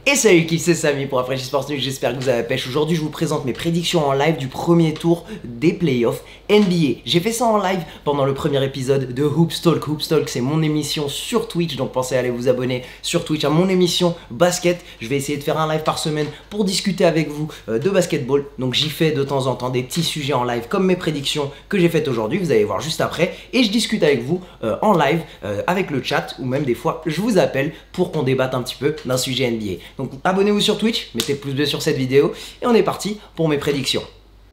Et salut qui c'est Samy pour Fresh Sports News, j'espère que vous avez la pêche. Aujourd'hui je vous présente mes prédictions en live du premier tour des playoffs NBA. J'ai fait ça en live pendant le premier épisode de Hoops Talk. Hoops Talk c'est mon émission sur Twitch, donc pensez à aller vous abonner sur Twitch à mon émission basket. Je vais essayer de faire un live par semaine pour discuter avec vous de basketball. Donc j'y fais de temps en temps des petits sujets en live comme mes prédictions que j'ai faites aujourd'hui, vous allez voir juste après. Et je discute avec vous en live avec le chat ou même des fois je vous appelle pour qu'on débatte un petit peu d'un sujet NBA. Donc abonnez-vous sur Twitch, mettez pouce bleu sur cette vidéo et on est parti pour mes prédictions.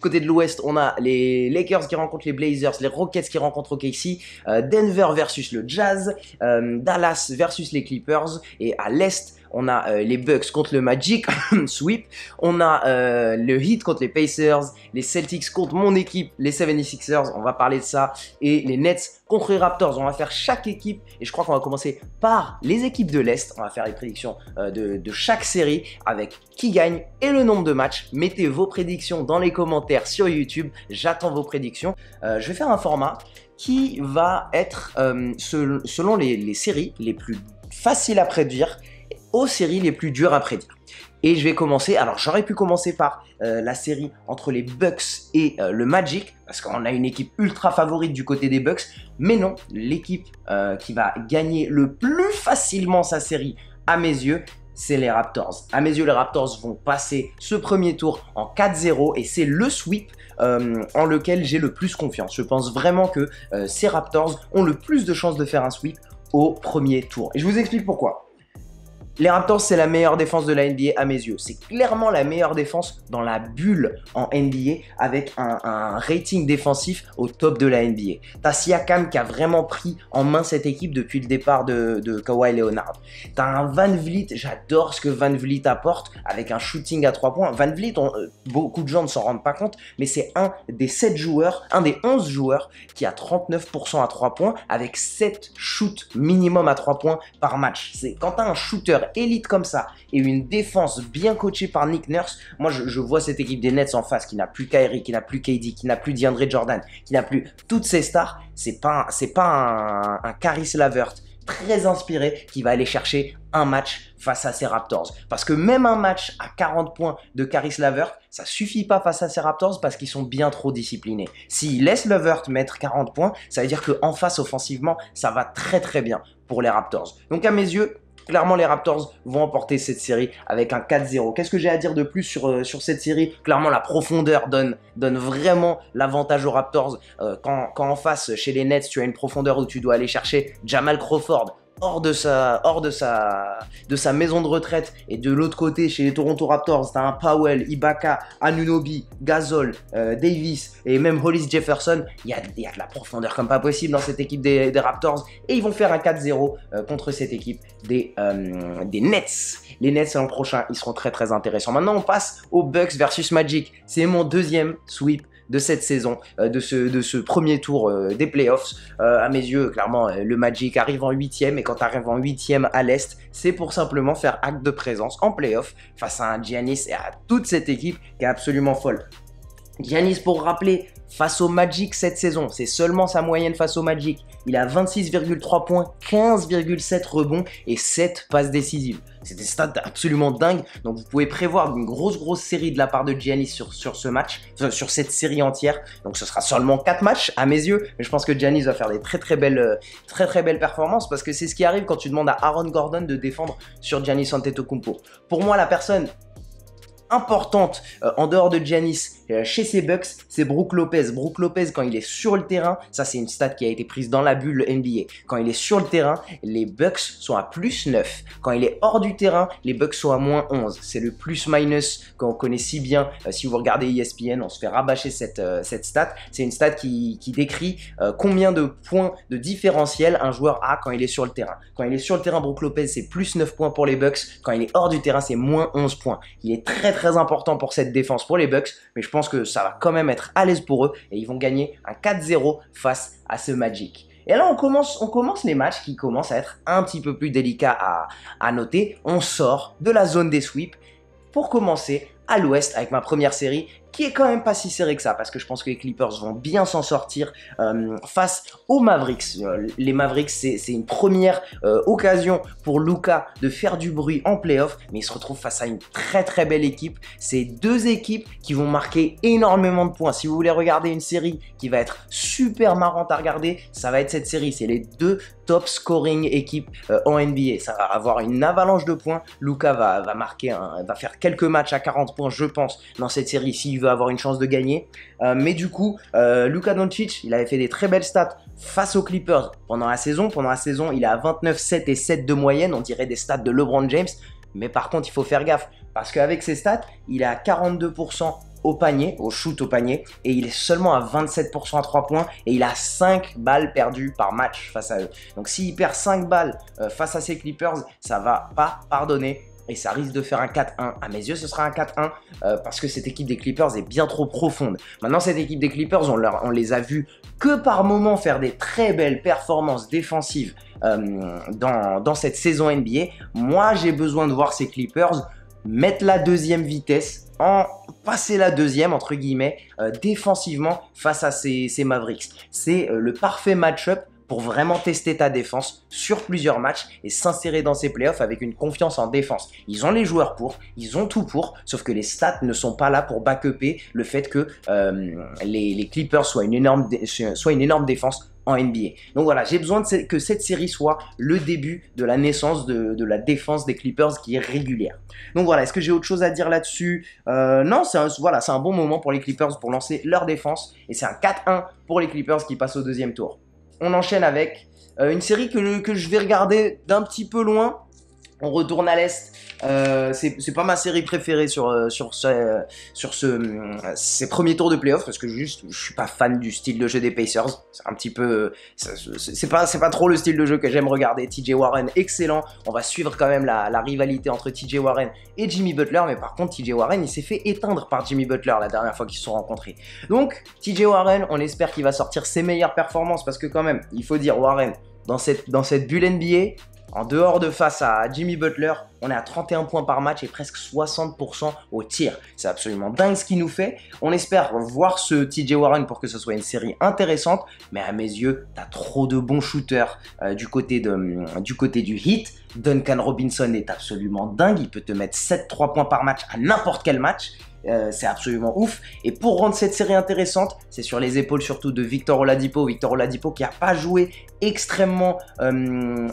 Côté de l'Ouest, on a les Lakers qui rencontrent les Blazers, les Rockets qui rencontrent OKC, Denver versus le Jazz, Dallas versus les Clippers, et à l'Est, on a les Bucks contre le Magic, sweep, on a le Heat contre les Pacers, les Celtics contre mon équipe, les 76ers, on va parler de ça, et les Nets contre les Raptors. On va faire chaque équipe, et je crois qu'on va commencer par les équipes de l'Est. On va faire les prédictions de chaque série avec qui gagne et le nombre de matchs. Mettez vos prédictions dans les commentaires sur YouTube, j'attends vos prédictions. Je vais faire un format qui va être selon les séries les plus faciles à prédire aux séries les plus dures à prédire. Et je vais commencer, alors j'aurais pu commencer par la série entre les Bucks et le Magic, parce qu'on a une équipe ultra favorite du côté des Bucks, mais non, l'équipe qui va gagner le plus facilement sa série à mes yeux, c'est les Raptors. À mes yeux, les Raptors vont passer ce premier tour en 4-0 et c'est le sweep en lequel j'ai le plus confiance. Je pense vraiment que ces Raptors ont le plus de chances de faire un sweep au premier tour. Et je vous explique pourquoi. Les Raptors, c'est la meilleure défense de la NBA à mes yeux. C'est clairement la meilleure défense dans la bulle en NBA avec un rating défensif au top de la NBA. T'as Siakam qui a vraiment pris en main cette équipe depuis le départ de Kawhi Leonard. T'as un Van Vliet, j'adore ce que Van Vliet apporte avec un shooting à 3 points. Van Vliet, beaucoup de gens ne s'en rendent pas compte, mais c'est un des 7 joueurs, un des 11 joueurs qui a 39% à 3 points avec 7 shoots minimum à 3 points par match. C'est quand t'as un shooter élite comme ça et une défense bien coachée par Nick Nurse, moi je vois cette équipe des Nets en face qui n'a plus Kyrie, qui n'a plus KD, qui n'a plus DeAndre Jordan, qui n'a plus toutes ces stars. C'est pas un Caris LeVert très inspiré qui va aller chercher un match face à ces Raptors. Parce que même un match à 40 points de Caris LeVert, ça suffit pas face à ces Raptors parce qu'ils sont bien trop disciplinés. S'ils laissent LeVert mettre 40 points, ça veut dire qu'en face offensivement, ça va très très bien pour les Raptors. Donc à mes yeux, clairement, les Raptors vont emporter cette série avec un 4-0. Qu'est-ce que j'ai à dire de plus sur cette série? Clairement, la profondeur donne vraiment l'avantage aux Raptors. Quand en face, chez les Nets, tu as une profondeur où tu dois aller chercher Jamal Crawford hors de sa maison de retraite, et de l'autre côté chez les Toronto Raptors t'as un Powell, Ibaka, Anunoby, Gasol, Davis et même Hollis Jefferson. Il y a de la profondeur comme pas possible dans cette équipe des Raptors, et ils vont faire un 4-0 contre cette équipe des Nets. Les Nets l'an prochain, ils seront très très intéressants. Maintenant on passe aux Bucks versus Magic. C'est mon deuxième sweep de cette saison, de ce premier tour des playoffs. À mes yeux, clairement, le Magic arrive en 8e, et quand tu arrives en 8e à l'Est, c'est pour simplement faire acte de présence en playoff face à un Giannis et à toute cette équipe qui est absolument folle. Giannis, pour rappeler, face au Magic cette saison, c'est seulement sa moyenne face au Magic. Il a 26,3 points, 15,7 rebonds et 7 passes décisives. C'est des stats absolument dingues. Donc vous pouvez prévoir une grosse série de la part de Giannis sur ce match, sur cette série entière. Donc ce sera seulement 4 matchs à mes yeux, mais je pense que Giannis va faire des très belles performances, parce que c'est ce qui arrive quand tu demandes à Aaron Gordon de défendre sur Giannis Antetokounmpo. Pour moi, la personne importante en dehors de Giannis chez ces Bucks, c'est Brook Lopez. Brook Lopez, quand il est sur le terrain, ça c'est une stat qui a été prise dans la bulle NBA. Quand il est sur le terrain, les Bucks sont à plus 9. Quand il est hors du terrain, les Bucks sont à moins 11. C'est le plus-minus qu'on connaît si bien. Si vous regardez ESPN, on se fait rabâcher cette stat. C'est une stat qui décrit combien de points de différentiel un joueur a quand il est sur le terrain. Quand il est sur le terrain, Brook Lopez, c'est plus 9 points pour les Bucks. Quand il est hors du terrain, c'est moins 11 points. Il est très important pour cette défense pour les Bucks, mais je pense que ça va quand même être à l'aise pour eux, et ils vont gagner un 4-0 face à ce Magic. Et là, on commence les matchs qui commencent à être un petit peu plus délicats à noter. On sort de la zone des sweeps pour commencer à l'ouest avec ma première série qui est quand même pas si serré que ça, parce que je pense que les Clippers vont bien s'en sortir face aux Mavericks. Les Mavericks, c'est une première occasion pour Luka de faire du bruit en playoff, mais il se retrouve face à une très très belle équipe. C'est deux équipes qui vont marquer énormément de points. Si vous voulez regarder une série qui va être super marrante à regarder, ça va être cette série. C'est les deux top scoring équipes en NBA. Ça va avoir une avalanche de points. Luka va marquer, va faire quelques matchs à 40 points, je pense, dans cette série s'il veut avoir une chance de gagner. Mais du coup, Luka Doncic, il avait fait des très belles stats face aux Clippers pendant la saison. Pendant la saison, il est à 29, 7 et 7 de moyenne. On dirait des stats de LeBron James. Mais par contre, il faut faire gaffe parce qu'avec ses stats, il est à 42% au panier, au shoot au panier, et il est seulement à 27% à 3 points, et il a 5 balles perdues par match face à eux. Donc s'il perd 5 balles face à ses Clippers, ça va pas pardonner, et ça risque de faire un 4-1. À mes yeux, ce sera un 4-1 parce que cette équipe des Clippers est bien trop profonde. Maintenant, cette équipe des Clippers, on les a vus que par moments faire des très belles performances défensives dans cette saison NBA. Moi, j'ai besoin de voir ces Clippers mettre la deuxième vitesse, passer la deuxième entre guillemets, défensivement face à ces Mavericks. C'est le parfait match-up pour vraiment tester ta défense sur plusieurs matchs et s'insérer dans ces playoffs avec une confiance en défense. Ils ont les joueurs pour, ils ont tout pour, sauf que les stats ne sont pas là pour back-upper le fait que les Clippers soient une énorme défense en NBA. Donc voilà, j'ai besoin que cette série soit le début de la naissance de la défense des Clippers qui est régulière. Donc voilà, est-ce que j'ai autre chose à dire là-dessus? Non, c'est un bon moment pour les Clippers pour lancer leur défense et c'est un 4-1 pour les Clippers qui passent au deuxième tour. On enchaîne avec une série que je vais regarder d'un petit peu loin. On retourne à l'Est. C'est pas ma série préférée sur ces premiers tours de playoff parce que je suis pas fan du style de jeu des Pacers. C'est un petit peu, c'est pas trop le style de jeu que j'aime regarder. TJ Warren, excellent. On va suivre quand même la rivalité entre TJ Warren et Jimmy Butler, mais par contre TJ Warren il s'est fait éteindre par Jimmy Butler la dernière fois qu'ils se sont rencontrés. Donc TJ Warren, on espère qu'il va sortir ses meilleures performances parce que quand même, il faut dire Warren dans cette bulle NBA. En dehors de face à Jimmy Butler, on est à 31 points par match et presque 60% au tir. C'est absolument dingue ce qu'il nous fait. On espère voir ce TJ Warren pour que ce soit une série intéressante. Mais à mes yeux, t'as trop de bons shooters du côté du Heat. Duncan Robinson est absolument dingue. Il peut te mettre 7-3 points par match à n'importe quel match. C'est absolument ouf. Et pour rendre cette série intéressante, c'est sur les épaules surtout de Victor Oladipo. Victor Oladipo qui n'a pas joué extrêmement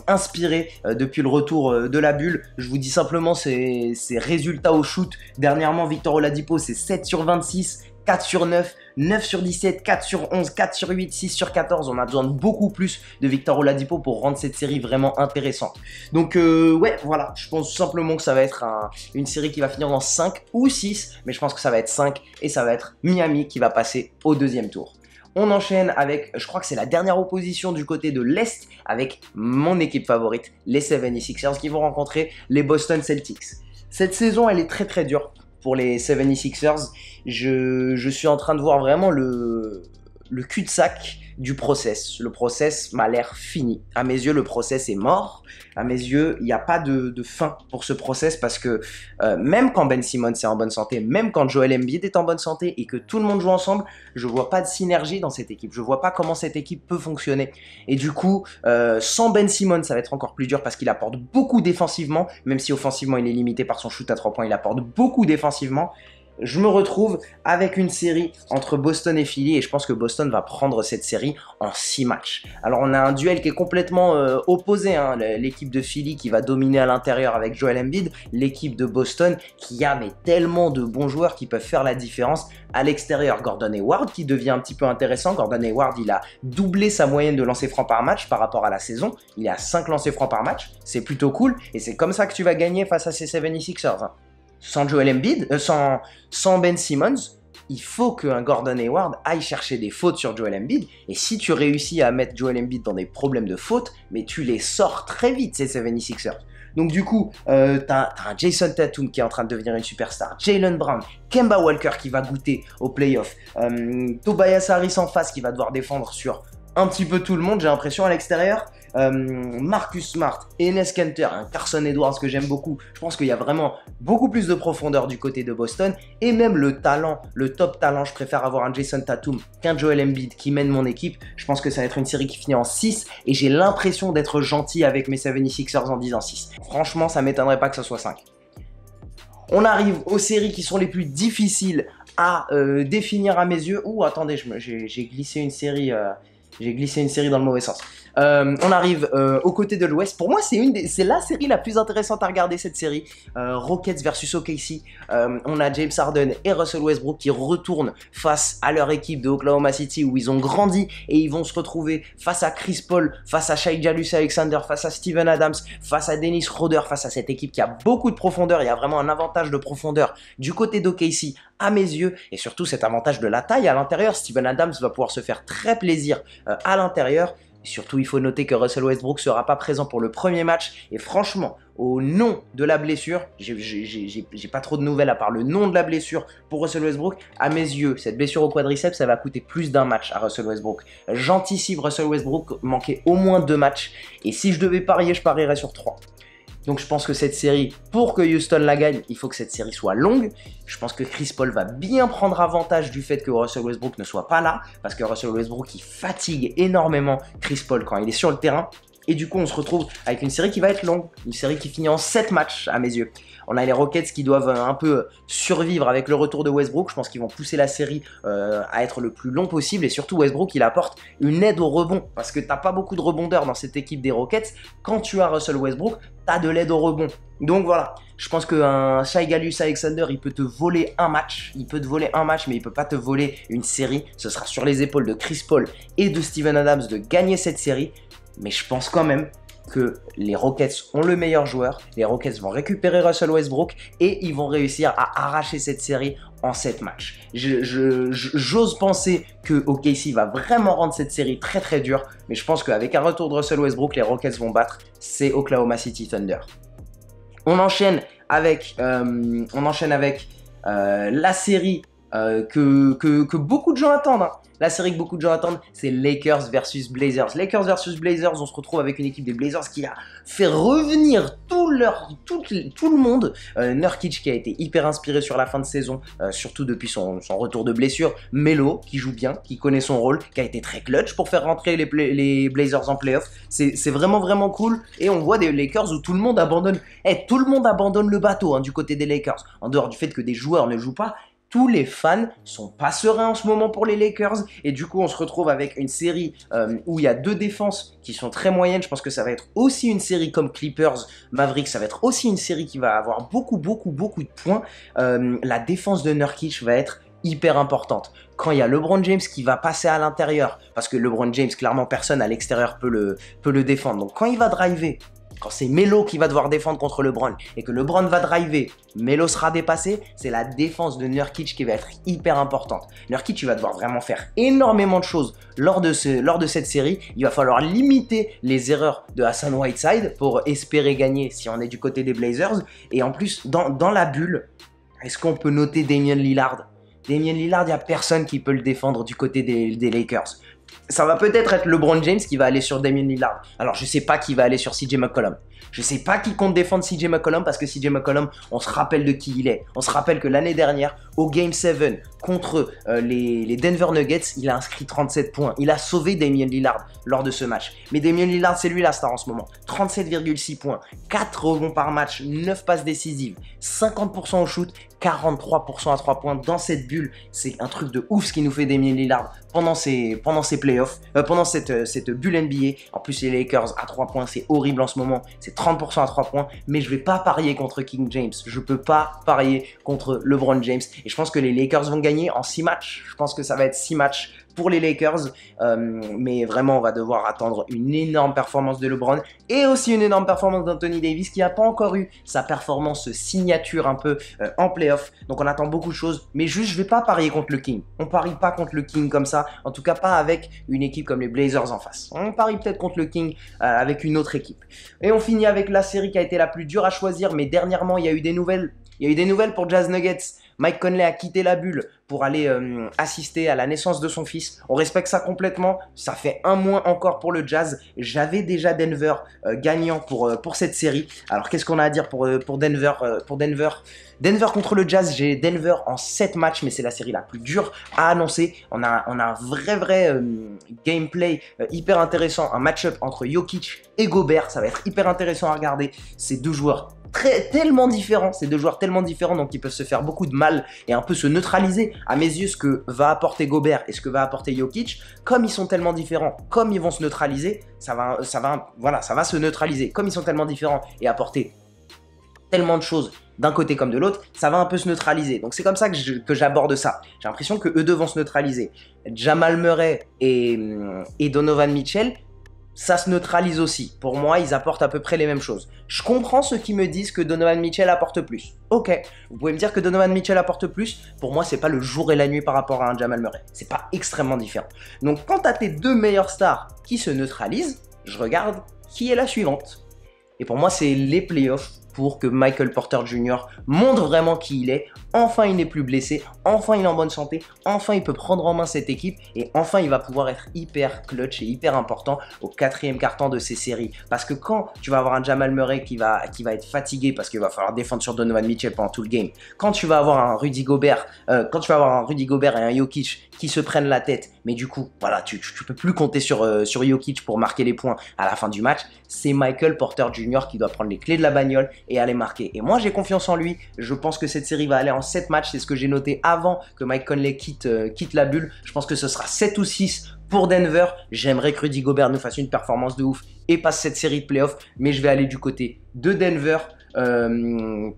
inspiré depuis le retour de la bulle. Je vous dis simplement ses résultats au shoot. Dernièrement, Victor Oladipo, c'est 7 sur 26, 4 sur 9, 9 sur 17, 4 sur 11, 4 sur 8, 6 sur 14. On a besoin de beaucoup plus de Victor Oladipo pour rendre cette série vraiment intéressante. Donc ouais, voilà, je pense simplement que ça va être une série qui va finir dans 5 ou 6, mais je pense que ça va être 5 et ça va être Miami qui va passer au deuxième tour. On enchaîne avec, je crois que c'est la dernière opposition du côté de l'Est avec mon équipe favorite, les 76ers qui vont rencontrer les Boston Celtics. Cette saison, elle est très très dure pour les 76ers. Je suis en train de voir vraiment le cul-de-sac du process. Le process m'a l'air fini. À mes yeux, le process est mort. À mes yeux, il n'y a pas de fin pour ce process parce que même quand Ben Simmons est en bonne santé, même quand Joel Embiid est en bonne santé et que tout le monde joue ensemble, je vois pas de synergie dans cette équipe. Je vois pas comment cette équipe peut fonctionner. Et du coup, sans Ben Simmons, ça va être encore plus dur parce qu'il apporte beaucoup défensivement, même si offensivement, il est limité par son shoot à 3 points, il apporte beaucoup défensivement. Je me retrouve avec une série entre Boston et Philly et je pense que Boston va prendre cette série en 6 matchs. Alors on a un duel qui est complètement opposé, hein. L'équipe de Philly qui va dominer à l'intérieur avec Joel Embiid, l'équipe de Boston qui a mais tellement de bons joueurs qui peuvent faire la différence à l'extérieur. Gordon Hayward qui devient un petit peu intéressant. Gordon Hayward il a doublé sa moyenne de lancers francs par match par rapport à la saison. Il est à 5 lancers francs par match, c'est plutôt cool et c'est comme ça que tu vas gagner face à ces 76ers. Hein. Sans Joel Embiid, sans Ben Simmons, il faut qu'un Gordon Hayward aille chercher des fautes sur Joel Embiid. Et si tu réussis à mettre Joel Embiid dans des problèmes de fautes, mais tu les sors très vite, ces 76ers. Donc du coup, t'as un Jason Tatum qui est en train de devenir une superstar, Jaylen Brown, Kemba Walker qui va goûter aux playoffs, Tobias Harris en face qui va devoir défendre sur un petit peu tout le monde, j'ai l'impression, à l'extérieur. Marcus Smart, Enes Kanter, un Carson Edwards que j'aime beaucoup. Je pense qu'il y a vraiment beaucoup plus de profondeur du côté de Boston. Et même le talent, le top talent, je préfère avoir un Jason Tatum qu'un Joel Embiid qui mène mon équipe. Je pense que ça va être une série qui finit en 6 et j'ai l'impression d'être gentil avec mes 76ers en disant 6. Franchement, ça m'étonnerait pas que ce soit 5. On arrive aux séries qui sont les plus difficiles à définir à mes yeux. Ouh, attendez, j'ai glissé une série... J'ai glissé une série dans le mauvais sens. On arrive aux côtés de l'Ouest. Pour moi, c'est la série la plus intéressante à regarder, cette série. Rockets versus OKC. On a James Harden et Russell Westbrook qui retournent face à leur équipe de Oklahoma City où ils ont grandi et ils vont se retrouver face à Chris Paul, face à Shai Gilgeous-Alexander, face à Steven Adams, face à Dennis Schroeder, face à cette équipe qui a beaucoup de profondeur. Il y a vraiment un avantage de profondeur du côté d'OKC à mes yeux et surtout cet avantage de la taille à l'intérieur. Steven Adams va pouvoir se faire très plaisir à l'intérieur. Surtout, il faut noter que Russell Westbrook ne sera pas présent pour le premier match. Et franchement, au nom de la blessure, j'ai pas trop de nouvelles à part le nom de la blessure pour Russell Westbrook. À mes yeux, cette blessure au quadriceps, ça va coûter plus d'un match à Russell Westbrook. J'anticipe Russell Westbrook manquer au moins 2 matchs. Et si je devais parier, je parierais sur 3. Donc je pense que cette série, pour que Houston la gagne, il faut que cette série soit longue. Je pense que Chris Paul va bien prendre avantage du fait que Russell Westbrook ne soit pas là, parce que Russell Westbrook, il fatigue énormément Chris Paul quand il est sur le terrain. Et du coup, on se retrouve avec une série qui va être longue, une série qui finit en 7 matchs à mes yeux. On a les Rockets qui doivent un peu survivre avec le retour de Westbrook. Je pense qu'ils vont pousser la série à être le plus long possible. Et surtout, Westbrook, il apporte une aide au rebond. Parce que t'as pas beaucoup de rebondeurs dans cette équipe des Rockets. Quand tu as Russell Westbrook, t'as de l'aide au rebond. Donc voilà, je pense qu'un Shai Gilgeous-Alexander, il peut te voler un match. Il peut te voler un match, mais il peut pas te voler une série. Ce sera sur les épaules de Chris Paul et de Steven Adams de gagner cette série. Mais je pense quand même que les Rockets ont le meilleur joueur, les Rockets vont récupérer Russell Westbrook et ils vont réussir à arracher cette série en 7 matchs. J'ose penser que OKC va vraiment rendre cette série très très dure, mais je pense qu'avec un retour de Russell Westbrook, les Rockets vont battre ces Oklahoma City Thunder. On enchaîne avec la série que beaucoup de gens attendent. Hein. La série que beaucoup de gens attendent, c'est Lakers versus Blazers. Lakers versus Blazers, on se retrouve avec une équipe des Blazers qui a fait revenir tout le monde. Nurkic qui a été hyper inspiré sur la fin de saison, surtout depuis son retour de blessure. Melo qui joue bien, qui connaît son rôle, qui a été très clutch pour faire rentrer les Blazers en playoff. C'est vraiment vraiment cool. Et on voit des Lakers où tout le monde abandonne. Tout le monde abandonne le bateau hein, du côté des Lakers. En dehors du fait que des joueurs ne jouent pas. Tous les fans sont pas sereins en ce moment pour les Lakers et du coup on se retrouve avec une série où il y a 2 défenses qui sont très moyennes. Je pense que ça va être aussi une série comme Clippers Mavericks, ça va être aussi une série qui va avoir beaucoup de points. La défense de Nurkic va être hyper importante. Quand il y a LeBron James qui va passer à l'intérieur, parce que LeBron James clairement personne à l'extérieur peut le défendre. Donc quand il va driver, quand c'est Melo qui va devoir défendre contre LeBron et que LeBron va driver, Melo sera dépassé, c'est la défense de Nurkic qui va être hyper importante. Nurkic, il va devoir vraiment faire énormément de choses lors de cette série. Il va falloir limiter les erreurs de Hassan Whiteside pour espérer gagner si on est du côté des Blazers. Et en plus, dans la bulle, est-ce qu'on peut noter Damian Lillard? Damian Lillard, il n'y a personne qui peut le défendre du côté des Lakers. Ça va peut-être être LeBron James qui va aller sur Damian Lillard. Alors, je sais pas qui va aller sur CJ McCollum. Je sais pas qui compte défendre CJ McCollum parce que CJ McCollum, on se rappelle de qui il est. On se rappelle que l'année dernière, au Game 7 contre les Denver Nuggets, il a inscrit 37 points. Il a sauvé Damian Lillard lors de ce match. Mais Damian Lillard, c'est lui la star en ce moment. 37,6 points, 4 rebonds par match, 9 passes décisives, 50% au shoot, 43% à 3 points dans cette bulle. C'est un truc de ouf ce qui nous fait Damian Lillard pendant ces playoffs, pendant cette bulle NBA. En plus, les Lakers à 3 points, c'est horrible en ce moment. C'est 30% à 3 points, mais je vais pas parier contre King James. Je peux pas parier contre LeBron James. Et je pense que les Lakers vont gagner en 6 matchs. Je pense que ça va être 6 matchs pour les Lakers, mais vraiment on va devoir attendre une énorme performance de LeBron et aussi une énorme performance d'Anthony Davis qui n'a pas encore eu sa performance signature un peu en playoff. Donc on attend beaucoup de choses, mais juste je vais pas parier contre le King. On parie pas contre le King comme ça, en tout cas pas avec une équipe comme les Blazers en face. On parie peut-être contre le King avec une autre équipe. Et on finit avec la série qui a été la plus dure à choisir, mais dernièrement il y a eu des nouvelles. Il y a eu des nouvelles pour Jazz Nuggets. Mike Conley a quitté la bulle pour aller assister à la naissance de son fils. On respecte ça complètement. Ça fait un moins encore pour le Jazz. J'avais déjà Denver gagnant pour cette série. Alors, qu'est-ce qu'on a à dire pour Denver Denver contre le Jazz, j'ai Denver en 7 matchs, mais c'est la série la plus dure à annoncer. On a un vrai gameplay hyper intéressant, un match-up entre Jokic et Gobert. Ça va être hyper intéressant à regarder. Ces deux joueurs tellement différents, donc ils peuvent se faire beaucoup de mal et un peu se neutraliser. À mes yeux, ce que va apporter Gobert et ce que va apporter Jokic, comme ils sont tellement différents, comme ils vont se neutraliser, ça va se neutraliser. Comme ils sont tellement différents et apporter tellement de choses d'un côté comme de l'autre, ça va un peu se neutraliser. Donc c'est comme ça que j'aborde ça. J'ai l'impression que eux deux vont se neutraliser. Jamal Murray et Donovan Mitchell, ça se neutralise aussi. Pour moi, ils apportent à peu près les mêmes choses. Je comprends ceux qui me disent que Donovan Mitchell apporte plus. Ok, vous pouvez me dire que Donovan Mitchell apporte plus. Pour moi, c'est pas le jour et la nuit par rapport à un Jamal Murray. C'est pas extrêmement différent. Donc quand tu as tes deux meilleures stars qui se neutralisent, je regarde qui est la suivante. Et pour moi, c'est les playoffs pour que Michael Porter Jr. montre vraiment qui il est. Enfin, il n'est plus blessé. Enfin, il est en bonne santé. Enfin, il peut prendre en main cette équipe. Et enfin, il va pouvoir être hyper clutch et hyper important au 4e quart-temps de ces séries. Parce que quand tu vas avoir un Jamal Murray qui va être fatigué parce qu'il va falloir défendre sur Donovan Mitchell pendant tout le game. Quand tu vas avoir un Rudy Gobert, et un Jokic qui se prennent la tête, mais du coup, voilà, tu peux plus compter sur Jokic pour marquer les points à la fin du match. C'est Michael Porter Jr. qui doit prendre les clés de la bagnole et aller marquer. Et moi, j'ai confiance en lui. Je pense que cette série va aller en 7 matchs. C'est ce que j'ai noté avant que Mike Conley quitte la bulle. Je pense que ce sera 7 ou 6 pour Denver. J'aimerais que Rudy Gobert nous fasse une performance de ouf et passe cette série de playoffs. Mais je vais aller du côté de Denver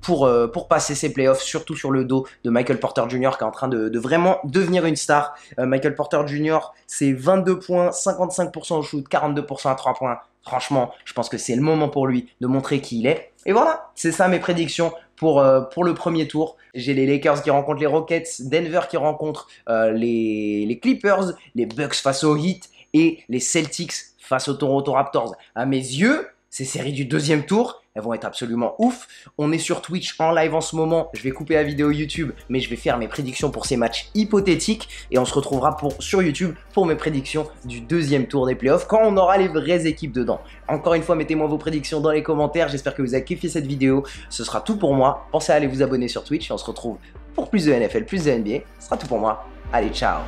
pour passer ces playoffs, surtout sur le dos de Michael Porter Jr. qui est en train de vraiment devenir une star. Michael Porter Jr. c'est 22 points, 55% au shoot, 42% à 3 points. Franchement, je pense que c'est le moment pour lui de montrer qui il est. Et voilà, c'est ça mes prédictions pour le premier tour. J'ai les Lakers qui rencontrent les Rockets, Denver qui rencontre les Clippers, les Bucks face aux Heat et les Celtics face aux Toronto Raptors. À mes yeux, ces séries du deuxième tour, elles vont être absolument ouf. On est sur Twitch en live en ce moment. Je vais couper la vidéo YouTube, mais je vais faire mes prédictions pour ces matchs hypothétiques. Et on se retrouvera sur YouTube pour mes prédictions du deuxième tour des playoffs quand on aura les vraies équipes dedans. Encore une fois, mettez-moi vos prédictions dans les commentaires. J'espère que vous avez kiffé cette vidéo. Ce sera tout pour moi. Pensez à aller vous abonner sur Twitch et on se retrouve pour plus de NFL, plus de NBA. Ce sera tout pour moi. Allez, ciao!